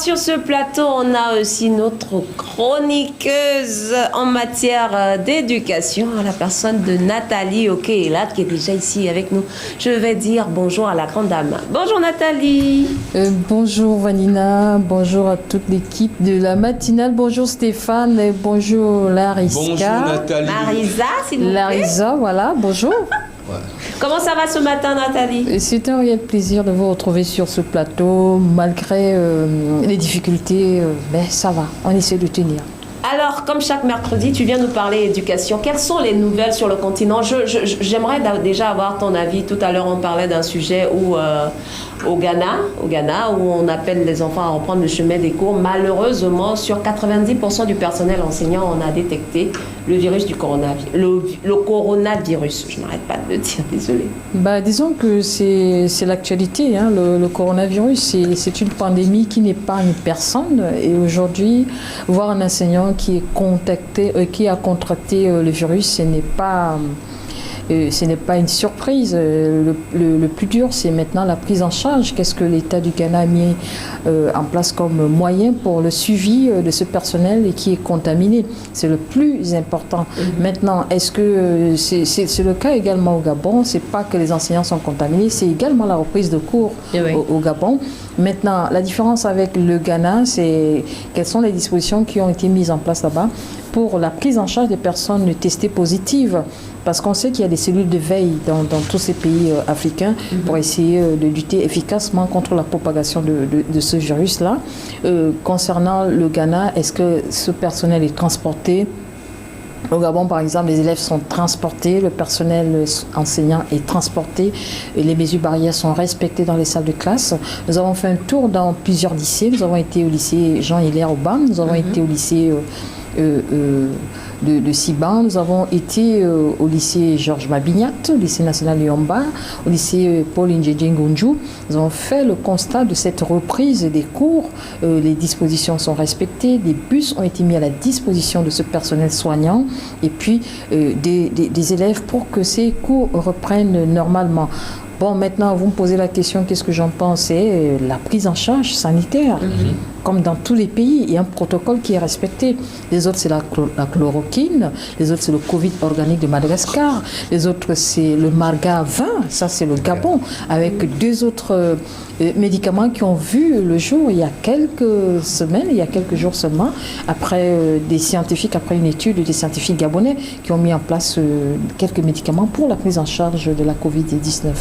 sur ce plateau, on a aussi notre chroniqueuse en matière d'éducation, la personne de Nathalie Okeela, qui est déjà ici avec nous. Je vais dire bonjour à la grande dame. Bonjour Nathalie. Bonjour Vanina, bonjour à toute l'équipe de la matinale, bonjour Stéphane, et bonjour Larissa. Bonjour Nathalie. Larissa, s'il vous plaît. Larissa, voilà, bonjour. Ouais. Comment ça va ce matin, Nathalie? C'est un réel plaisir de vous retrouver sur ce plateau, malgré les difficultés, mais ça va, on essaie de tenir. Alors, comme chaque mercredi, tu viens nous parler éducation. Quelles sont les nouvelles sur le continent? J'aimerais déjà avoir ton avis. Tout à l'heure, on parlait d'un sujet où, au Ghana, où on appelle les enfants à reprendre le chemin des cours. Malheureusement, sur 90% du personnel enseignant, on a détecté le virus du coronavirus. Le coronavirus, je n'arrête pas de le dire, désolée. Disons que c'est l'actualité. Hein. Le coronavirus, c'est une pandémie qui n'épargne personne. Et aujourd'hui, voir un enseignant qui a contracté le virus, ce n'est pas une surprise. Le plus dur, c'est maintenant la prise en charge. Qu'est-ce que l'État du Ghana a mis en place comme moyen pour le suivi de ce personnel qui est contaminé? C'est le plus important. Maintenant, est-ce que c'est le cas également au Gabon? C'est pas que les enseignants sont contaminés, c'est également la reprise de cours au Gabon. Maintenant, la différence avec le Ghana, c'est quelles sont les dispositions qui ont été mises en place là-bas pour la prise en charge des personnes testées positives. Parce qu'on sait qu'il y a des cellules de veille dans tous ces pays africains pour essayer de lutter efficacement contre la propagation de ce virus-là. Concernant le Ghana, est-ce que ce personnel est transporté? Au Gabon, par exemple, les élèves sont transportés, le personnel enseignant est transporté, les mesures barrières sont respectées dans les salles de classe. Nous avons fait un tour dans plusieurs lycées. Nous avons été au lycée Jean-Hilaire au BAM, nous avons été au lycée de Siban, nous avons été au lycée Georges Mabignac, au lycée national de Yomba, au lycée Paul Ndjedje Ngunju. Nous avons fait le constat de cette reprise des cours. Les dispositions sont respectées, des bus ont été mis à la disposition de ce personnel soignant et puis des élèves pour que ces cours reprennent normalement. Bon, maintenant, vous me posez la question, qu'est-ce que j'en pense? C'est la prise en charge sanitaire. Comme dans tous les pays, il y a un protocole qui est respecté. Les autres, c'est la chloroquine. Les autres, c'est le Covid organique de Madagascar. Les autres, c'est le Marga 20. Ça, c'est le Gabon. Avec deux autres médicaments qui ont vu le jour il y a quelques semaines, il y a quelques jours seulement, après après une étude des scientifiques gabonais qui ont mis en place quelques médicaments pour la prise en charge de la Covid-19.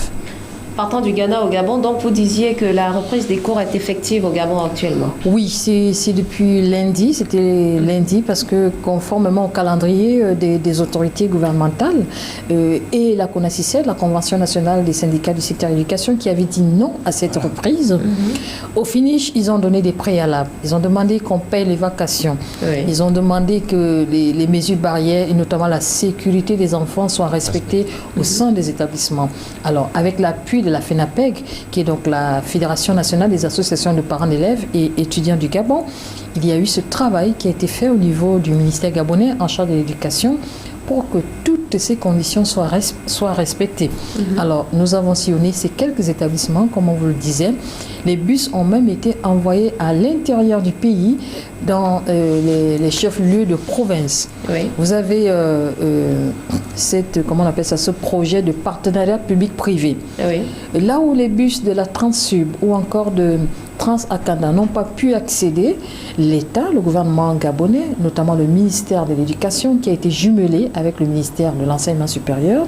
Partant du Ghana au Gabon, donc vous disiez que la reprise des cours est effective au Gabon actuellement. Oui, c'est depuis lundi, c'était lundi parce que conformément au calendrier des autorités gouvernementales et la CONACYCED, la Convention nationale des syndicats du secteur de l'éducation, qui avait dit non à cette reprise, au finish, ils ont donné des préalables. Ils ont demandé qu'on paye les vacations. Ils ont demandé que les mesures barrières et notamment la sécurité des enfants soient respectées au sein des établissements. Alors, avec l'appui de la FENAPEG, qui est donc la Fédération nationale des associations de parents d'élèves et étudiants du Gabon, il y a eu ce travail qui a été fait au niveau du ministère gabonais en charge de l'éducation pour que toutes ces conditions soient respectées. Alors, nous avons sillonné ces quelques établissements, comme on vous le disait. Les bus ont même été envoyés à l'intérieur du pays, dans les chefs-lieux de province. Vous avez ce projet de partenariat public-privé. Là où les bus de la Transsub ou encore de Trans-Akanda n'ont pas pu accéder, l'État, le gouvernement gabonais, notamment le ministère de l'Éducation, qui a été jumelé avec le ministère de l'Enseignement supérieur,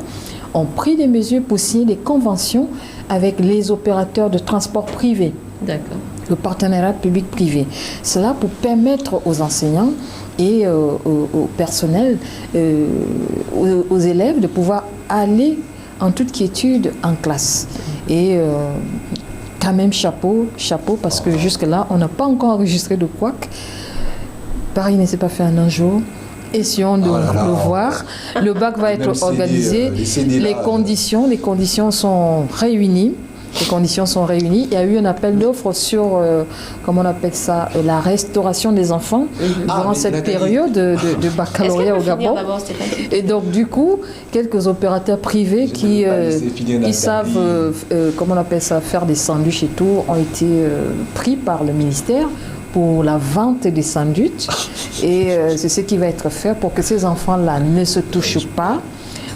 ont pris des mesures pour signer des conventions avec les opérateurs de transport privé. D'accord. Le partenariat public-privé. Cela pour permettre aux enseignants et au personnel, aux élèves de pouvoir aller en toute quiétude en classe. Et quand même chapeau, parce que jusque-là, on n'a pas encore enregistré de couac. Paris ne s'est pas fait en un jour. Essayons de le voir. Le bac va être organisé. Les conditions sont réunies. Les conditions sont réunies. Il y a eu un appel d'offres sur, comment on appelle ça, la restauration des enfants durant cette période de baccalauréat au Gabon. Et donc, du coup, quelques opérateurs privés qui savent, comment on appelle ça, faire des sandwichs et tout, ont été pris par le ministère pour la vente des sandwichs. Et c'est ce qui va être fait pour que ces enfants-là ne se touchent pas,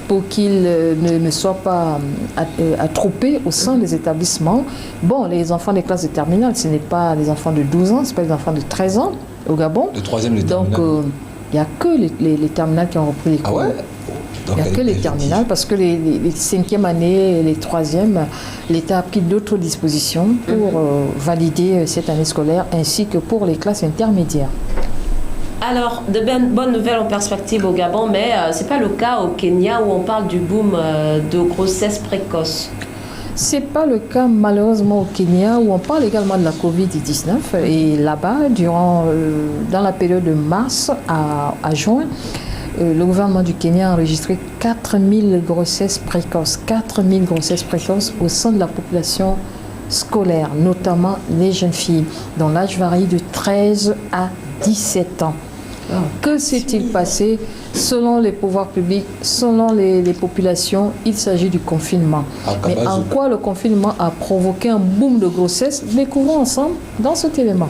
pour qu'ils ne soient pas attroupés au sein des établissements. Bon, les enfants des classes de terminale, ce n'est pas les enfants de 12 ans, ce n'est pas les enfants de 13 ans au Gabon. Le troisième, les terminales. Donc, il n'y a que les terminales qui ont repris les cours. Ah ouais? Il n'y a que les terminales parce que les 5e années et les 3e, l'État a pris d'autres dispositions pour valider cette année scolaire ainsi que pour les classes intermédiaires. Alors, de bonnes nouvelles en perspective au Gabon, mais ce n'est pas le cas au Kenya où on parle du boom de grossesse précoce. Ce n'est pas le cas malheureusement au Kenya où on parle également de la Covid-19. Et là-bas, dans la période de mars à juin, le gouvernement du Kenya a enregistré 4000 grossesses précoces. 4000 grossesses précoces au sein de la population scolaire, notamment les jeunes filles, dont l'âge varie de 13 à 17 ans. Que s'est-il passé selon les pouvoirs publics, selon les populations? Il s'agit du confinement. Mais en quoi le confinement a provoqué un boom de grossesse? Découvrons ensemble dans cet élément.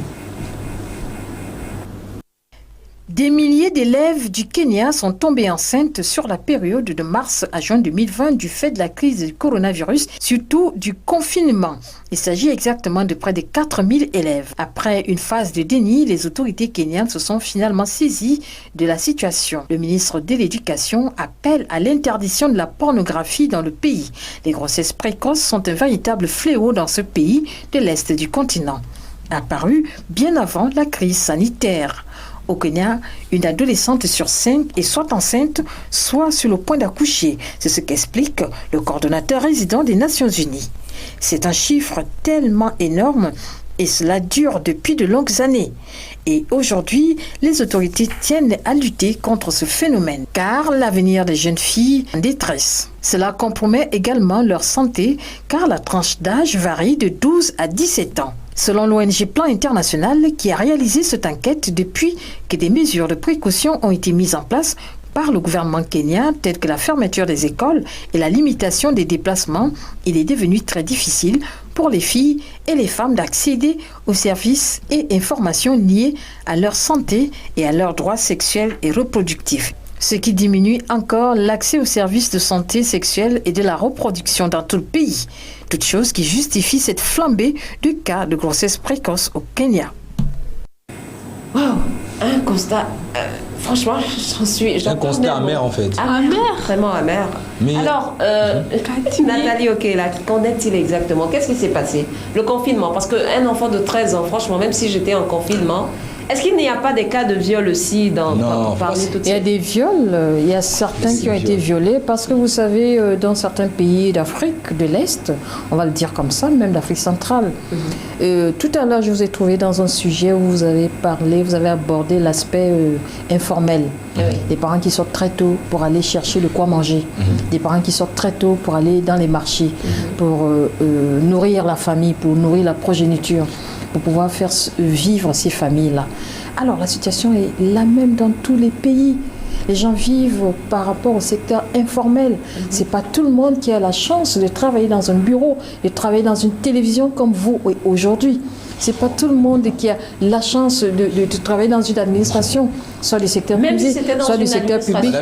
Des milliers d'élèves du Kenya sont tombés enceintes sur la période de mars à juin 2020 du fait de la crise du coronavirus, surtout du confinement. Il s'agit exactement de près de 4000 élèves. Après une phase de déni, les autorités kenyanes se sont finalement saisies de la situation. Le ministre de l'Éducation appelle à l'interdiction de la pornographie dans le pays. Les grossesses précoces sont un véritable fléau dans ce pays de l'Est du continent, apparu bien avant la crise sanitaire. Au Kenya, une adolescente sur 5 est soit enceinte, soit sur le point d'accoucher. C'est ce qu'explique le coordonnateur résident des Nations Unies. C'est un chiffre tellement énorme et cela dure depuis de longues années. Et aujourd'hui, les autorités tiennent à lutter contre ce phénomène, car l'avenir des jeunes filles est en détresse. Cela compromet également leur santé, car la tranche d'âge varie de 12 à 17 ans. Selon l'ONG Plan International, qui a réalisé cette enquête depuis que des mesures de précaution ont été mises en place par le gouvernement kenyan, telles que la fermeture des écoles et la limitation des déplacements, il est devenu très difficile pour les filles et les femmes d'accéder aux services et informations liées à leur santé et à leurs droits sexuels et reproductifs. Ce qui diminue encore l'accès aux services de santé sexuelle et de la reproduction dans tout le pays. Toute chose qui justifie cette flambée de cas de grossesse précoce au Kenya. Wow, un constat, franchement, un constat amer en fait. Amer, vraiment amer. Mais... Alors, Nathalie, ok, là, qu'en est-il exactement? Qu'est-ce qui s'est passé? Le confinement, parce qu'un enfant de 13 ans, franchement, même si j'étais en confinement, est-ce qu'il n'y a pas des cas de viol aussi parmi toutes ces... Il y a des viols, il y a certains qui ont été violés parce que vous savez, dans certains pays d'Afrique de l'Est, on va le dire comme ça, même d'Afrique centrale. Tout à l'heure, je vous ai trouvé dans un sujet où vous avez abordé l'aspect informel. Des parents qui sortent très tôt pour aller chercher de quoi manger. Des parents qui sortent très tôt pour aller dans les marchés, pour nourrir la famille, pour nourrir la progéniture, pour pouvoir faire vivre ces familles-là. Alors, la situation est la même dans tous les pays. Les gens vivent par rapport au secteur informel. C'est pas tout le monde qui a la chance de travailler dans un bureau, de travailler dans une télévision comme vous aujourd'hui. C'est pas tout le monde qui a la chance de travailler dans une administration, soit du secteur privé, soit du secteur public.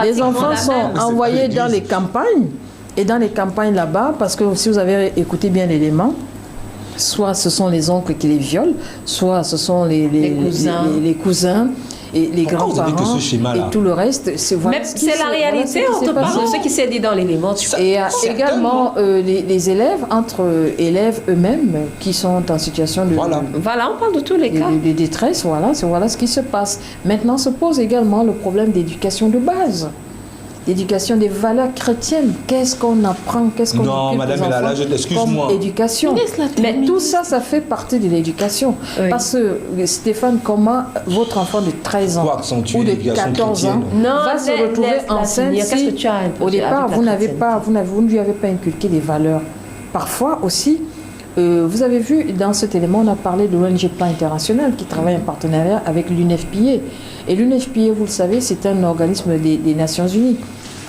Les enfants sont envoyés dans les campagnes, et dans les campagnes là-bas, parce que si vous avez écouté bien l'élément, soit ce sont les oncles qui les violent, soit ce sont les cousins et les grands-parents et tout le reste. C'est la réalité, on te parle de ce qui s'est dit dans l'élément. Et également les élèves, entre élèves eux-mêmes, qui sont en situation de... Voilà, on parle de tous les cas. De détresse, voilà ce qui se passe. Maintenant se pose également le problème d'éducation de base. L'éducation des valeurs chrétiennes. Qu'est-ce qu'on apprend? Qu'est-ce qu'on Non, madame, excuse-moi. Comme éducation. Mais tout ça, ça fait partie de l'éducation. Oui. Parce que, Stéphane, comment votre enfant de 13 ans ou de 14 ans va se retrouver enceinte si, au départ, vous ne lui avez pas inculqué des valeurs? Parfois aussi, vous avez vu, dans cet élément, on a parlé de l'ONG Plan International qui travaille en partenariat avec l'UNFPA. Et l'UNFPA, vous le savez, c'est un organisme des Nations Unies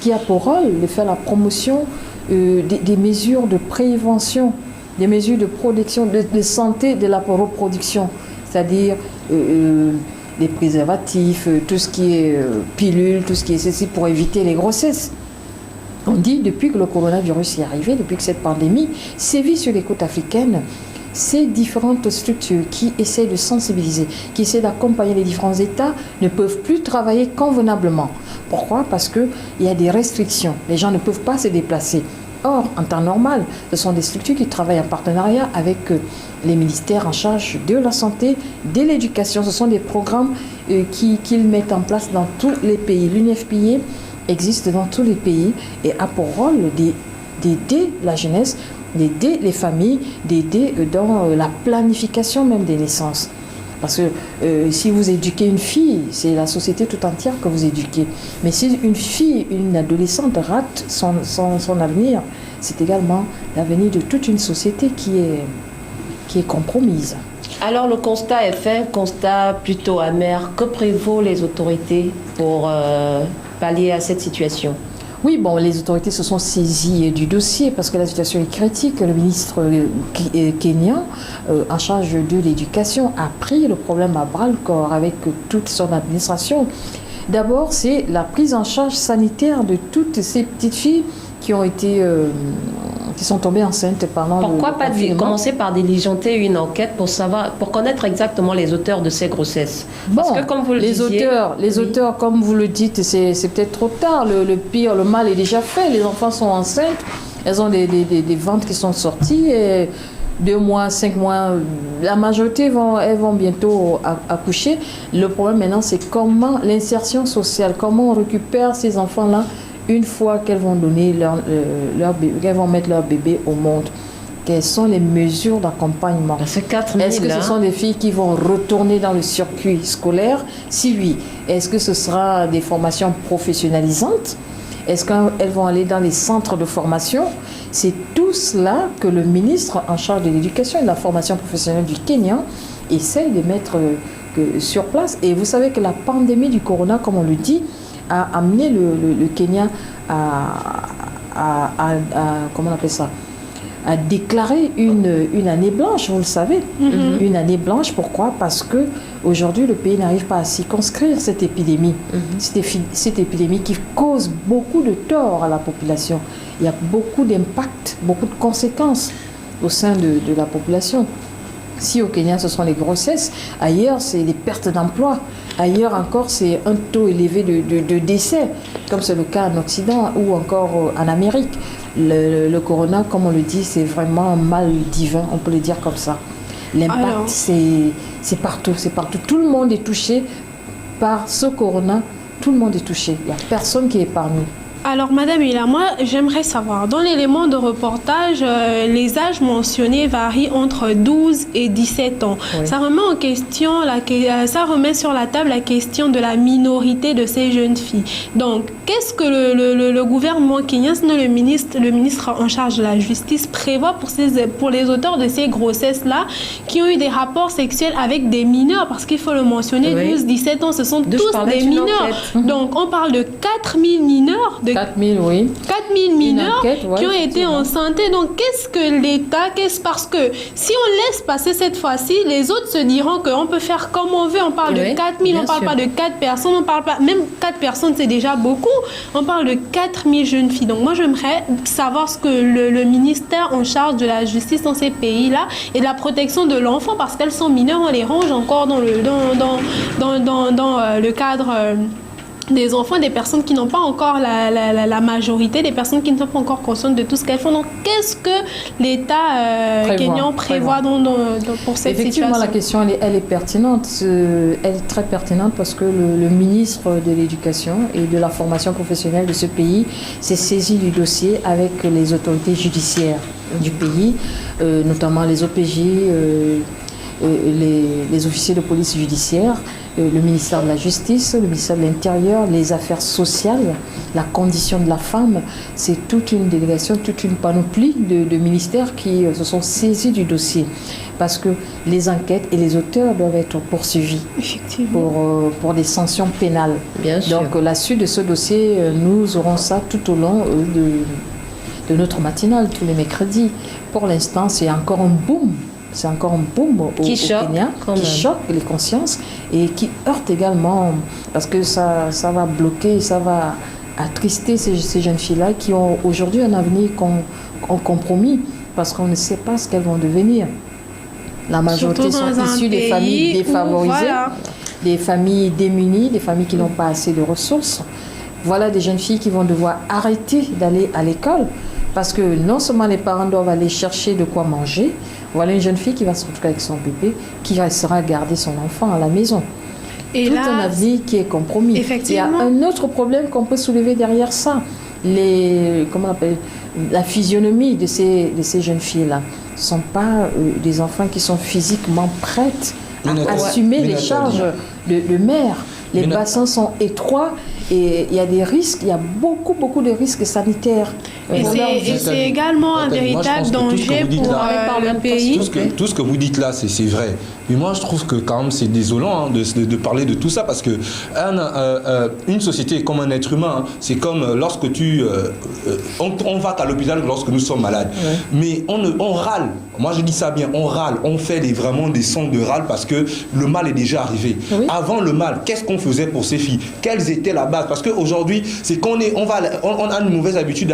qui a pour rôle de faire la promotion des mesures de prévention des mesures de protection, de santé de la reproduction, c'est-à-dire les préservatifs, tout ce qui est pilules, tout ce qui est ceci pour éviter les grossesses. On dit depuis que le coronavirus est arrivé, depuis que cette pandémie sévit sur les côtes africaines, ces différentes structures qui essaient de sensibiliser, qui essaient d'accompagner les différents États ne peuvent plus travailler convenablement. Pourquoi? Parce qu'il y a des restrictions. Les gens ne peuvent pas se déplacer. Or, en temps normal, ce sont des structures qui travaillent en partenariat avec les ministères en charge de la santé, de l'éducation. Ce sont des programmes qu'ils mettent en place dans tous les pays. L'UNFPA existe dans tous les pays et a pour rôle d'aider la jeunesse, d'aider les familles, d'aider dans la planification même des naissances. Parce que si vous éduquez une fille, c'est la société tout entière que vous éduquez. Mais si une fille, une adolescente rate son avenir, c'est également l'avenir de toute une société qui est compromise. Alors le constat est fait, constat plutôt amer. Que prévaut les autorités pour pallier à cette situation? Oui, bon, les autorités se sont saisies du dossier parce que la situation est critique. Le ministre kényan en charge de l'éducation a pris le problème à bras-le-corps avec toute son administration. D'abord, c'est la prise en charge sanitaire de toutes ces petites filles qui sont tombées enceintes pendant Pourquoi pas commencer par diligenter une enquête pour connaître exactement les auteurs de ces grossesses? Parce que comme vous le disiez, les auteurs, comme vous le dites, c'est peut-être trop tard. Le pire, le mal est déjà fait. Les enfants sont enceintes. Elles ont des ventres qui sont sortis. Et 2 mois, 5 mois, la majorité elles vont bientôt accoucher. Le problème maintenant, c'est comment l'insertion sociale, comment on récupère ces enfants-là une fois qu'elles vont donner qu'elles vont mettre leur bébé au monde. Quelles sont les mesures d'accompagnement? Est-ce que ce sont des filles qui vont retourner dans le circuit scolaire? Si oui, est-ce que ce sera des formations professionnalisantes? Est-ce qu'elles vont aller dans les centres de formation? C'est tout cela que le ministre en charge de l'éducation et de la formation professionnelle du Kenya essaye de mettre sur place. Et vous savez que la pandémie du corona, comme on le dit, a amené le Kenya comment on appelle ça, à déclarer une année blanche, vous le savez. Une année blanche, pourquoi? Parce que aujourd'hui le pays n'arrive pas à circonscrire cette épidémie. Cette épidémie qui cause beaucoup de tort à la population. Il y a beaucoup d'impacts, beaucoup de conséquences au sein de la population. Si au Kenya, ce sont les grossesses, ailleurs, c'est les pertes d'emploi. Ailleurs encore, c'est un taux élevé de décès, comme c'est le cas en Occident ou encore en Amérique. Le corona, comme on le dit, c'est vraiment un mal divin, on peut le dire comme ça. L'impact, c'est partout, c'est partout. Tout le monde est touché par ce corona, tout le monde est touché. Il n'y a personne qui est épargné. Alors, Madame Hila, moi, j'aimerais savoir, dans l'élément de reportage, les âges mentionnés varient entre 12 et 17 ans. Oui. Ça remet en question, ça remet sur la table la question de la minorité de ces jeunes filles. Donc, qu'est-ce que le gouvernement kenyan, sinon le ministre en charge de la justice, prévoit pour les auteurs de ces grossesses-là qui ont eu des rapports sexuels avec des mineurs? Parce qu'il faut le mentionner, 12-17 ans, ce sont tous des mineurs. Donc, on parle de 4000 mineurs, 4000, oui. 4000 mineurs qui ont été enceintes. Donc, qu'est-ce que l'État... Parce que si on laisse passer cette fois-ci, les autres se diront qu'on peut faire comme on veut. On parle de 4000, on ne parle pas de 4 personnes. On parle pas... Même 4 personnes, c'est déjà beaucoup. On parle de 4000 jeunes filles. Donc, moi, j'aimerais savoir ce que le ministère en charge de la justice dans ces pays-là et de la protection de l'enfant, parce qu'elles sont mineures, on les range encore dans le cadre... des enfants, des personnes qui n'ont pas encore la majorité, des personnes qui ne sont pas encore conscientes de tout ce qu'elles font. Donc, qu'est-ce que l'État kényan prévoit pour cette Effectivement, situation? la question, elle est pertinente. Elle est très pertinente parce que le ministre de l'Éducation et de la formation professionnelle de ce pays s'est saisi du dossier avec les autorités judiciaires du pays, notamment les OPJ, les officiers de police judiciaire, le ministère de la Justice, le ministère de l'Intérieur, les affaires sociales, la condition de la femme. C'est toute une délégation, toute une panoplie de ministères qui se sont saisis du dossier parce que les enquêtes et les auteurs doivent être poursuivis pour des sanctions pénales. Bien sûr. Donc la suite de ce dossier, nous aurons ça tout au long de notre matinale tous les mercredis. Pour l'instant, c'est encore un boom. C'est encore un boom au Kenya, qui choque les consciences et qui heurte également, parce que ça va bloquer, ça va attrister ces jeunes filles-là qui ont aujourd'hui un avenir compromis, parce qu'on ne sait pas ce qu'elles vont devenir. La majorité sont issues des familles défavorisées, des familles démunies, des familles qui n'ont pas assez de ressources. Voilà des jeunes filles qui vont devoir arrêter d'aller à l'école, parce que non seulement les parents doivent aller chercher de quoi manger, voilà une jeune fille qui va se retrouver avec son bébé, qui restera garder son enfant à la maison. Et tout là, un avenir qui est compromis. Il y a un autre problème qu'on peut soulever derrière ça. La physionomie de ces jeunes filles-là ne sont pas des enfants qui sont physiquement prêtes à assumer les charges de mère. Les bassins sont étroits et il y a des risques, il y a beaucoup de risques sanitaires. Et c'est également un véritable danger pour le pays. Tout ce que vous dites là, c'est vrai. Mais moi, je trouve que quand même, c'est désolant de parler de tout ça, parce que une société est comme un être humain. C'est comme lorsque on va à l'hôpital lorsque nous sommes malades. Ouais. Mais on râle. Moi, je dis ça bien, on râle. On fait vraiment des sons de râle parce que le mal est déjà arrivé. Oui. Avant le mal, qu'est-ce qu'on faisait pour ces filles? Quelles étaient la base? Parce qu'aujourd'hui, c'est qu'on a une mauvaise habitude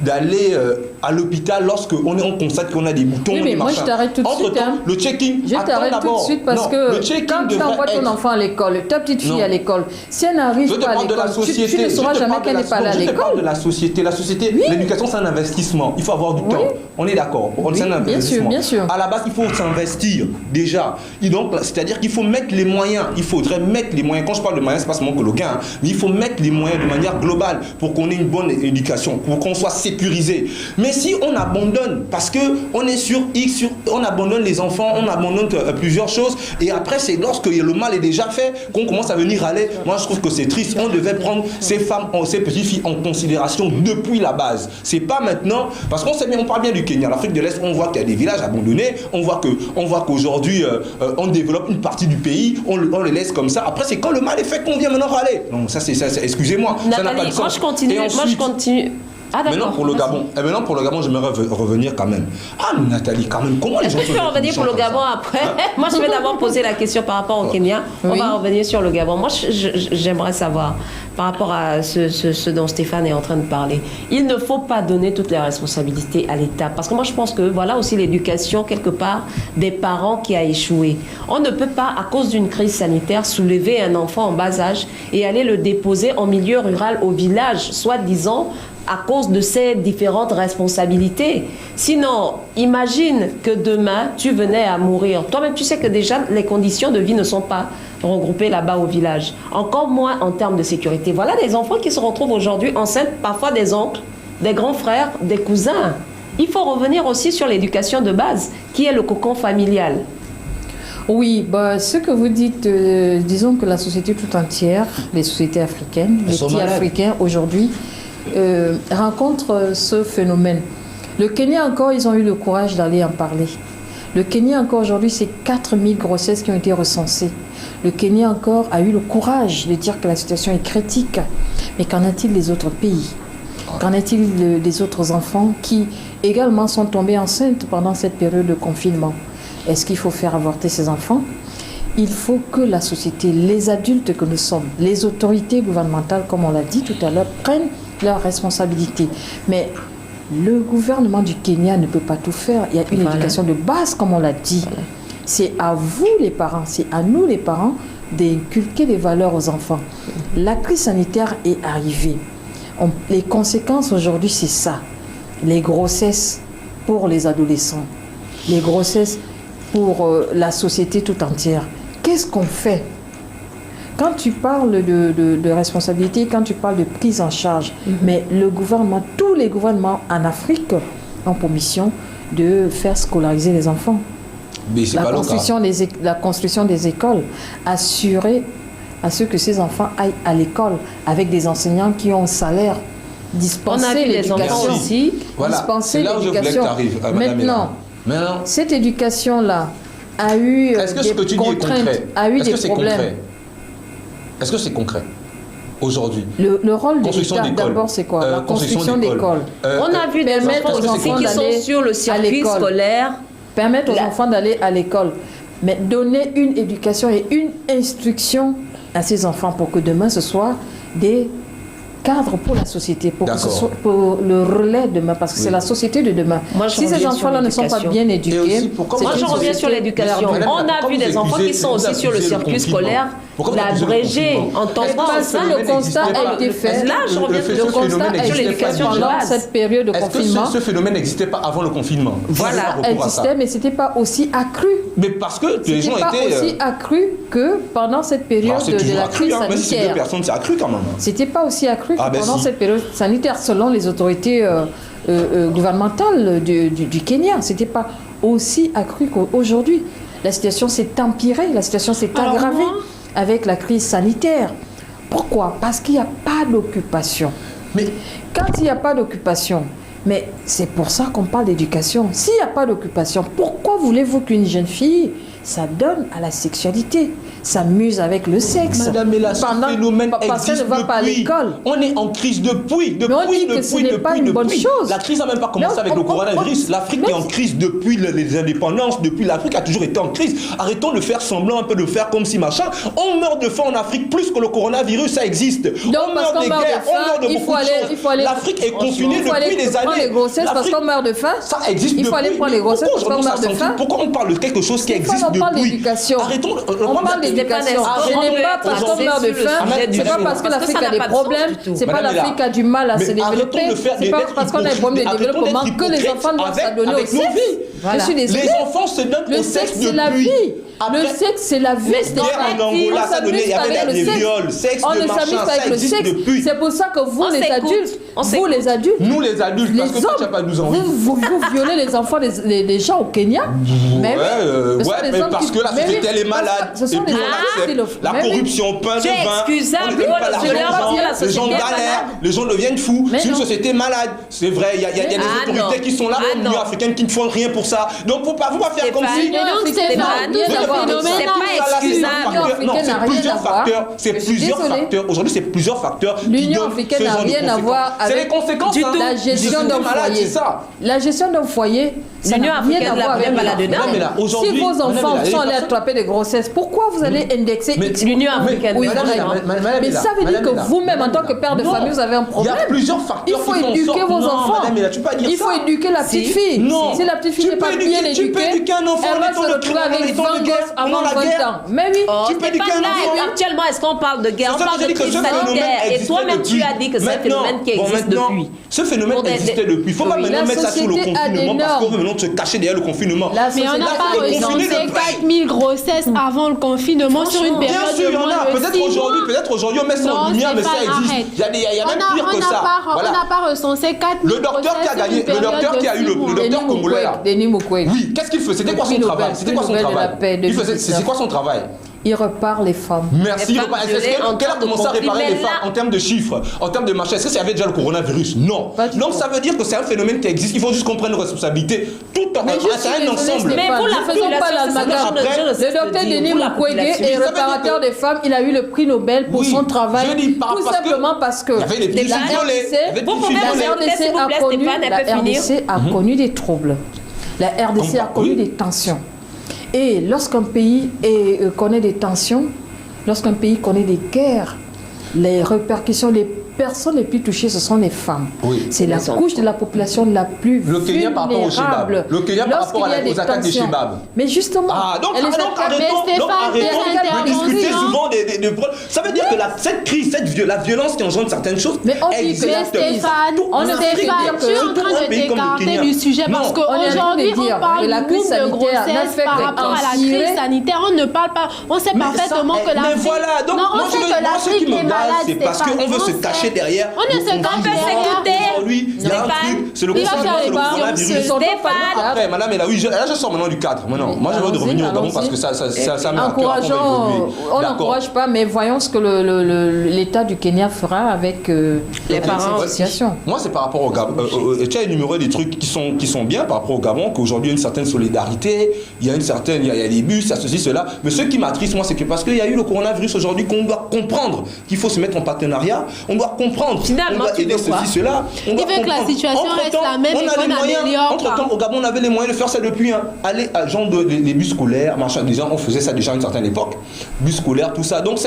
d'aller à l'hôpital lorsque on constate qu'on a des boutons. Oui, mais moi je t'arrête tout de suite. Le check-in. Je t'arrête tout de suite parce que quand tu envoies ton enfant à l'école, ta petite fille à l'école, si elle n'arrive pas à l'école, tu ne sauras jamais qu'elle n'est pas là à l'école. Je te parle de la société. La société, oui. L'éducation, c'est un investissement. Il faut avoir du temps. On est d'accord. C'est un investissement. Bien sûr. À la base, il faut s'investir déjà. Et donc, c'est-à-dire qu'il faut mettre les moyens. Il faudrait mettre les moyens. Quand je parle de moyens, c'est pas seulement que le gain, mais il faut mettre les moyens de manière globale pour qu'on ait une bonne éducation, pour qu'on soit sécurisé. Mais si on abandonne, parce que on est sur X, on abandonne les enfants, on abandonne plusieurs choses, et après c'est lorsque le mal est déjà fait qu'on commence à venir aller. Moi je trouve que c'est triste. On devait prendre ces femmes, ces petites filles en considération depuis la base. C'est pas maintenant, parce qu'on sait bien, on parle bien du Kenya, l'Afrique de l'Est, on voit qu'il y a des villages abandonnés, on voit qu'aujourd'hui on développe une partie du pays, on les laisse comme ça. Après c'est quand le mal est fait qu'on vient maintenant râler. Non, ça c'est excusez-moi, ça n'a pas de sens. Moi je continue. Ah, maintenant pour le Gabon, j'aimerais revenir quand même. Ah Nathalie, quand même, comment les gens... Est-ce que tu peux revenir pour le Gabon après? Moi je vais d'abord poser la question par rapport au Kenya. Oui. On va revenir sur le Gabon. Moi j'aimerais savoir, par rapport à ce dont Stéphane est en train de parler, il ne faut pas donner toutes les responsabilités à l'État. Parce que moi je pense que voilà aussi l'éducation quelque part des parents qui a échoué. On ne peut pas, à cause d'une crise sanitaire, soulever un enfant en bas âge et aller le déposer en milieu rural au village, soi-disant, à cause de ces différentes responsabilités. Sinon, imagine que demain, tu venais à mourir. Toi-même, tu sais que déjà, les conditions de vie ne sont pas regroupées là-bas au village. Encore moins en termes de sécurité. Voilà des enfants qui se retrouvent aujourd'hui enceintes, parfois des oncles, des grands frères, des cousins. Il faut revenir aussi sur l'éducation de base, qui est le cocon familial. Oui, ce que vous dites, disons que la société tout entière, les sociétés africaines, les petits Africains aujourd'hui, rencontrent ce phénomène. Le Kenya encore, ils ont eu le courage d'aller en parler. Le Kenya encore aujourd'hui, c'est 4000 grossesses qui ont été recensées. Le Kenya encore a eu le courage de dire que la situation est critique. Mais qu'en est-il des autres pays? Qu'en est-il des autres enfants qui également sont tombés enceintes pendant cette période de confinement? Est-ce qu'il faut faire avorter ces enfants? Il faut que la société, les adultes que nous sommes, les autorités gouvernementales, comme on l'a dit tout à l'heure, prennent leurs responsabilités. Mais le gouvernement du Kenya ne peut pas tout faire. Il y a une éducation de base, comme on l'a dit. C'est à vous les parents, c'est à nous les parents d'inculquer des valeurs aux enfants. La crise sanitaire est arrivée. Les conséquences aujourd'hui, c'est ça. Les grossesses pour les adolescents, les grossesses pour la société tout entière. Qu'est-ce qu'on fait? Quand tu parles de responsabilité, quand tu parles de prise en charge, mais le gouvernement, tous les gouvernements en Afrique ont pour mission de faire scolariser les enfants. Mais la construction des écoles, assurer à ce que ces enfants aillent à l'école avec des enseignants qui ont un salaire, dispenser l'éducation aussi. Voilà, dispenser l'éducation. Maintenant, cette éducation-là a eu des contraintes, a eu des problèmes. Est-ce que c'est concret? aujourd'hui? Le rôle de Construction l'État, d'écoles. d'abord, c'est quoi? La construction d'écoles. On a vu des permettre enfants aux aussi enfants qui sont d'aller sur le à circuit l'école. scolaire. Permettre aux enfants d'aller à l'école. Mais donner une éducation et une instruction à ces enfants pour que demain, ce soit des cadre pour la société, pour, que ce soit, pour le relais de demain, parce que c'est la société de demain. Moi, si ces enfants-là ne sont pas bien éduqués, moi je reviens sur l'éducation. On a vu des enfants qui sont aussi sur le circuit scolaire, l'abrégé en temps ça, le constat a été fait. Là, je reviens le constat a été fait pendant cette période de confinement. Est-ce que ce phénomène n'existait pas avant le confinement? Voilà, existait, mais c'était pas aussi accru. Mais parce que les gens étaient... C'était pas aussi accru que pendant cette période de la crise sanitaire. Même si c'est 2 personnes, c'est accru quand même. C'était pas aussi accru que pendant cette période sanitaire, selon les autorités gouvernementales du Kenya. C'était pas aussi accru qu'aujourd'hui. La situation s'est empirée, la situation s'est aggravée avec la crise sanitaire. Pourquoi? Parce qu'il n'y a pas d'occupation. Mais quand il n'y a pas d'occupation, mais c'est pour ça qu'on parle d'éducation. S'il n'y a pas d'occupation, pourquoi voulez-vous qu'une jeune fille s'adonne à la sexualité, s'amuse avec le sexe? Madame, mais là, ce phénomène parce qu'elle ne va pas à l'école. On est en crise depuis. Mais on dit que ce n'est pas une bonne chose. La crise n'a même pas commencé avec le coronavirus. L'Afrique est en crise depuis les indépendances, depuis l'Afrique a toujours été en crise. Arrêtons de faire semblant un peu, de faire comme si machin. On meurt de faim en Afrique plus que le coronavirus, ça existe. Donc, on meurt des guerres, on meurt de beaucoup de choses. L'Afrique est confinée depuis des années. Les grossesses parce qu'on meurt de faim. Ça existe depuis. Il faut aller prendre les grossesses parce qu'on meurt de faim. Pourquoi on parle de quelque chose qui existe depuis? On parle d'éducation. Arrêtons. On parle d'éducation. Ce n'est pas parce qu'on meurt de faim, c'est pas parce que l'Afrique a des problèmes, c'est pas l'Afrique a du mal à se développer, c'est pas parce qu'on a des problèmes de développement que les enfants doivent s'adonner au sexe. Je suis désolée. Les enfants se donnent au sexe c'est la vie. Le sexe, c'est la vie. En Angola, ça donnait, il y avait des viols, sexe, on ne s'amuse pas avec le sexe. C'est pour ça que vous, les adultes, nous les adultes, parce que toi, tu n'as pas 12 ans. Vous violez les enfants des gens au Kenya. Mais parce que la société, elle est malade. Et puis on accepte la corruption, pain de vin. Les gens galèrent, les gens deviennent fous. C'est une société malade. C'est vrai, il y a des autorités qui sont là, l'Union africaine, qui ne font rien pour ça. Donc, il ne faut pas faire comme si... C'est plusieurs facteurs. Aujourd'hui, c'est plusieurs facteurs. L'Union africaine n'a rien à voir avec les conséquences. La gestion d'un foyer. La gestion d'un foyer, ça n'a rien à voir avec là-dedans. Si vos enfants sont allés attraper des grossesses, pourquoi vous allez indexer l'Union africaine? Mais ça veut dire que vous-même, en tant que père de famille, vous avez un problème. Il y a plusieurs facteurs. Il faut éduquer vos enfants. Il faut éduquer la petite fille. Si la petite fille n'est pas bien éduquée, elle va se retrouver avec 20 gosses avant 20 ans. Mais oui, tu peux pas là. Actuellement, est-ce qu'on parle de guerre? On parle de crise sanitaire. Et toi-même, tu as dit que c'est un phénomène qui existe depuis. Ce phénomène existait depuis. Il ne faut pas maintenant mettre ça sur le confinement parce qu'on veut maintenant se cacher derrière le confinement. Mais on n'a pas recensé 4000 grossesses avant le confinement sur une période de moins de 6 mois. Peut-être aujourd'hui, on met ça en lumière, mais ça existe. Il y a même pire que ça. On n'a pas recensé 4000 grossesses. Le docteur qui a gagné, le docteur qui a eu le docteur congolais là. Denis Mukwege. Oui, qu'est-ce qu'il fait? C'était quoi son travail? C'est quoi son travail? Il repart les femmes. Merci. Quel a commencé à réparer les femmes en termes de chiffres, en termes de marché? Est-ce que ça avait déjà le coronavirus? Non. Donc ça veut dire que c'est un phénomène qui existe. Il faut juste qu'on prenne nos responsabilités. Tout en c'est un ensemble. Mais pour la faisons pas l'amalgame. Le docteur Denis Mukwege est réparateur des femmes. Il a eu le prix Nobel pour son travail. Tout simplement parce que la RDC a connu des troubles. La RDC a connu des tensions. Et lorsqu'un pays connaît des tensions, lorsqu'un pays connaît des guerres, les répercussions, les personnes les plus touchées, ce sont les femmes. Oui. C'est la couche de la population la plus vulnérable. Le Kenya par rapport aux attaques des Shebab. Mais justement, arrêtons de discuter souvent des problèmes. Ça veut dire que cette crise, la violence qui engendre certaines choses, mais on dit que Stéphane, on est en train de t'écarter du sujet parce qu'aujourd'hui, on parle de grossesse par rapport à la crise sanitaire. On ne parle pas, on sait parfaitement que l'Afrique... Non, on sait que l'Afrique est malade, c'est parce qu'on veut se cacher derrière. On ne se cache pas. Aujourd'hui, il y a un truc, c'est le Il va faire les coronavirus. Après, madame, là, je sors maintenant du cadre. Maintenant, moi, je veux revenir au Gabon parce que ça on n'encourage pas, mais voyons ce que l'État du Kenya fera avec les parents associations. Moi, c'est par rapport au Gabon. Tu as énuméré des trucs qui sont bien par rapport au Gabon, qu'aujourd'hui, il y a une certaine solidarité, il y a des bus, il y a ceci, cela. Mais ce qui m'attriste, moi, c'est que parce qu'il y a eu le coronavirus aujourd'hui, qu'on doit comprendre qu'il faut se mettre en partenariat, on doit comprendre, on doit aider ceci, cela. Il veut que la situation reste la même et qu'on améliore. Entre-temps, au Gabon, on avait les moyens de faire ça depuis. Aller à genre les bus scolaires, machin, déjà, on faisait ça déjà à une certaine époque. Bus scolaires, tout ça. Donc,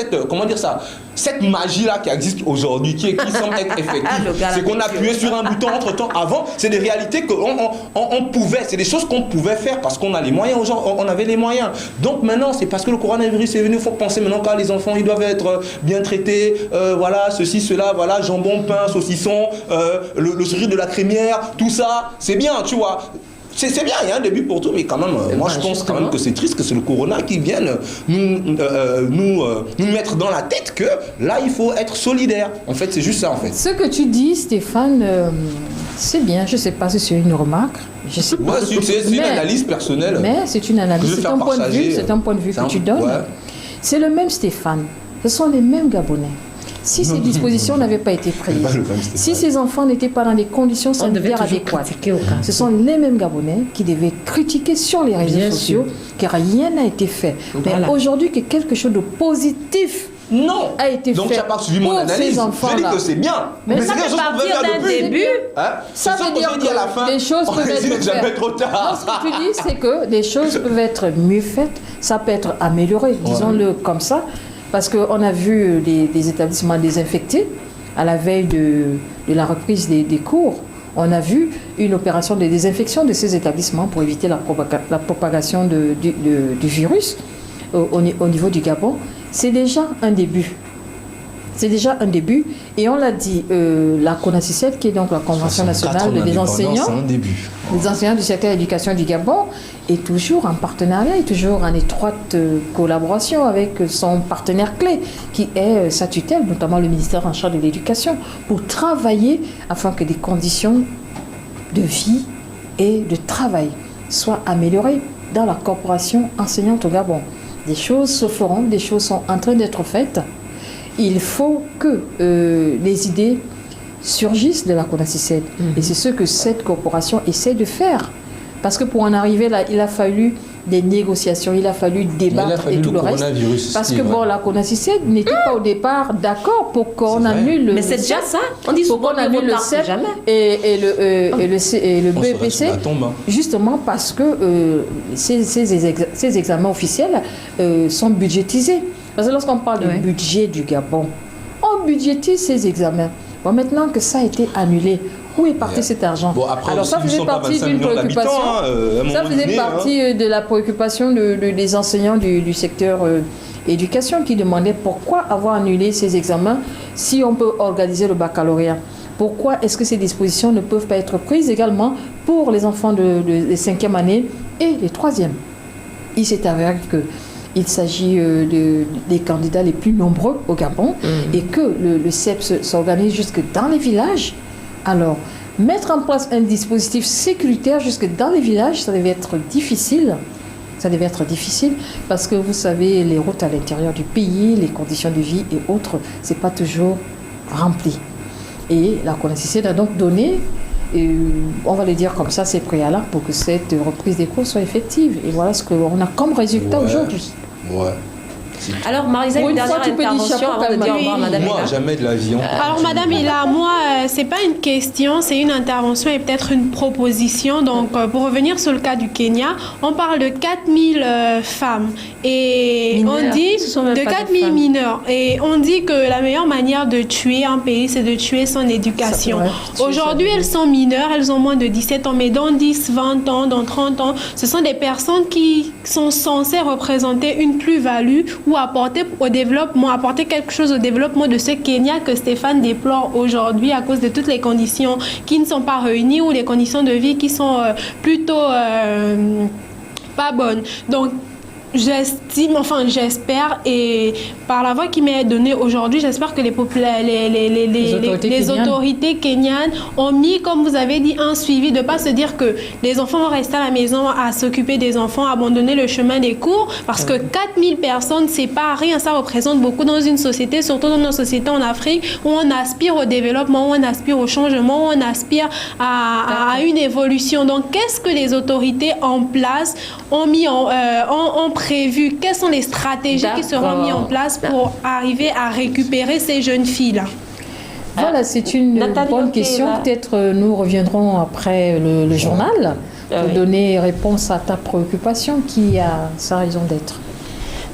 cette magie-là qui existe aujourd'hui, qui semble être effective, c'est qu'on appuyait sur un bouton entre-temps. Avant, c'est des réalités qu'on pouvait, c'est des choses qu'on pouvait faire parce qu'on a les moyens, on avait les moyens. Donc maintenant, c'est parce que le coronavirus est venu, il faut penser maintenant qu'à les enfants, ils doivent être bien traités, voilà, ceci, cela, voilà, jambon, pain, saucisson, le sourire de la crémière, tout ça, c'est bien, tu vois. C'est bien, il y a un début pour tout, mais quand même, moi je pense quand même que c'est triste que c'est le corona qui vienne nous mettre dans la tête que là, il faut être solidaire. En fait, c'est juste ça, en fait. Ce que tu dis, Stéphane, c'est bien. Je ne sais pas si c'est une remarque. Je sais pas. C'est une analyse personnelle. Mais c'est une analyse, c'est un point de vue, que tu donnes. Ouais. C'est le même Stéphane. Ce sont les mêmes Gabonais. Si ces dispositions n'avaient pas été prises, si ces enfants n'étaient pas dans des conditions sanitaires adéquates, ce sont les mêmes Gabonais qui devaient critiquer sur les réseaux sociaux que rien n'a été fait. Voilà. Mais aujourd'hui, que quelque chose de positif a été donc, fait. Donc, tu n'as pas suivi mon analyse. Je dis que c'est bien. Mais ça peut partir d'un début. Ça veut dire que des choses peuvent être jamais trop tard. Ce que tu dis, c'est que des choses peuvent être mieux faites. Ça peut être amélioré, disons-le comme ça. Parce qu'on a vu des établissements désinfectés à la veille de la reprise des cours. On a vu une opération de désinfection de ces établissements pour éviter la propagation du virus au niveau du Gabon. C'est déjà un début. C'est déjà un début. Et on l'a dit, la CONACYCET, qui est donc la Convention nationale des enseignants, des enseignants du secteur de l'éducation du Gabon, est toujours en partenariat, est toujours en étroite collaboration avec son partenaire clé, qui est sa tutelle, notamment le ministère en charge de l'éducation, pour travailler afin que des conditions de vie et de travail soient améliorées dans la corporation enseignante au Gabon. Des choses se feront, des choses sont en train d'être faites. Il faut que les idées surgissent de la CONACYCET. Et c'est ce que cette corporation essaie de faire. Parce que pour en arriver là, il a fallu des négociations, il a fallu débattre et tout le reste. Parce que la CONACYCET n'était pas au départ d'accord pour qu'on annule mais c'est déjà ça. On dit souvent qu'on annule le CEP et le BEPC, justement parce que ces examens officiels sont budgétisés. Parce que lorsqu'on parle du budget du Gabon, on budgétise ces examens. Bon, maintenant que ça a été annulé, où est parti cet argent? Alors ça faisait partie d'une préoccupation. Ça faisait partie de la préoccupation des enseignants du secteur éducation qui demandaient pourquoi avoir annulé ces examens si on peut organiser le baccalauréat. Pourquoi est-ce que ces dispositions ne peuvent pas être prises également pour les enfants de 5e année et les 3e? Il s'est avéré qu'il s'agit des candidats les plus nombreux au Gabon et que le CEP s'organise jusque dans les villages. Alors, mettre en place un dispositif sécuritaire jusque dans les villages, ça devait être difficile. Ça devait être difficile parce que vous savez, les routes à l'intérieur du pays, les conditions de vie et autres, c'est pas toujours rempli. Et la CONACYCET a donc donné, on va le dire comme ça, ses préalables pour que cette reprise des cours soit effective. Et voilà ce qu'on a comme résultat aujourd'hui. Ouais. Alors, Marisa, une dernière intervention avant de dire au revoir, Madame Moi, jamais de l'avion. Alors, Madame Hila, moi, c'est pas une question, c'est une intervention et peut-être une proposition. Donc, pour revenir sur le cas du Kenya, on parle de 4000 femmes et mineurs. On dit de 4000 mineurs. Et on dit que la meilleure manière de tuer un pays, c'est de tuer son éducation. Aujourd'hui, elles sont mineures, elles ont moins de 17 ans, mais dans 10, 20 ans, dans 30 ans, ce sont des personnes qui sont censées représenter une plus-value ou apporter au développement, apporter quelque chose au développement de ce Kenya que Stéphane déplore aujourd'hui à cause de toutes les conditions qui ne sont pas réunies ou les conditions de vie qui sont plutôt pas bonnes. Donc, j'estime, enfin j'espère, et par la voix qui m'est donnée aujourd'hui, j'espère que les autorités kenyanes ont mis, comme vous avez dit, un suivi, de ne pas se dire que les enfants vont rester à la maison à s'occuper des enfants, abandonner le chemin des cours, parce que 4000 personnes, c'est pas rien, ça représente beaucoup dans une société, surtout dans nos sociétés en Afrique, où on aspire au développement, où on aspire au changement, où on aspire à une évolution. Donc, qu'est-ce que les autorités en place ont prévu? Quelles sont les stratégies qui seront mises en place pour arriver à récupérer ces jeunes filles-là? Voilà, c'est une bonne question. Peut-être nous reviendrons après le journal pour donner réponse à ta préoccupation qui a sa raison d'être.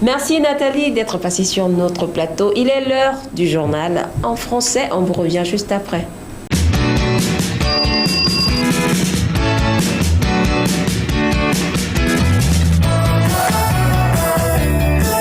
Merci Nathalie d'être passée sur notre plateau. Il est l'heure du journal en français. On vous revient juste après.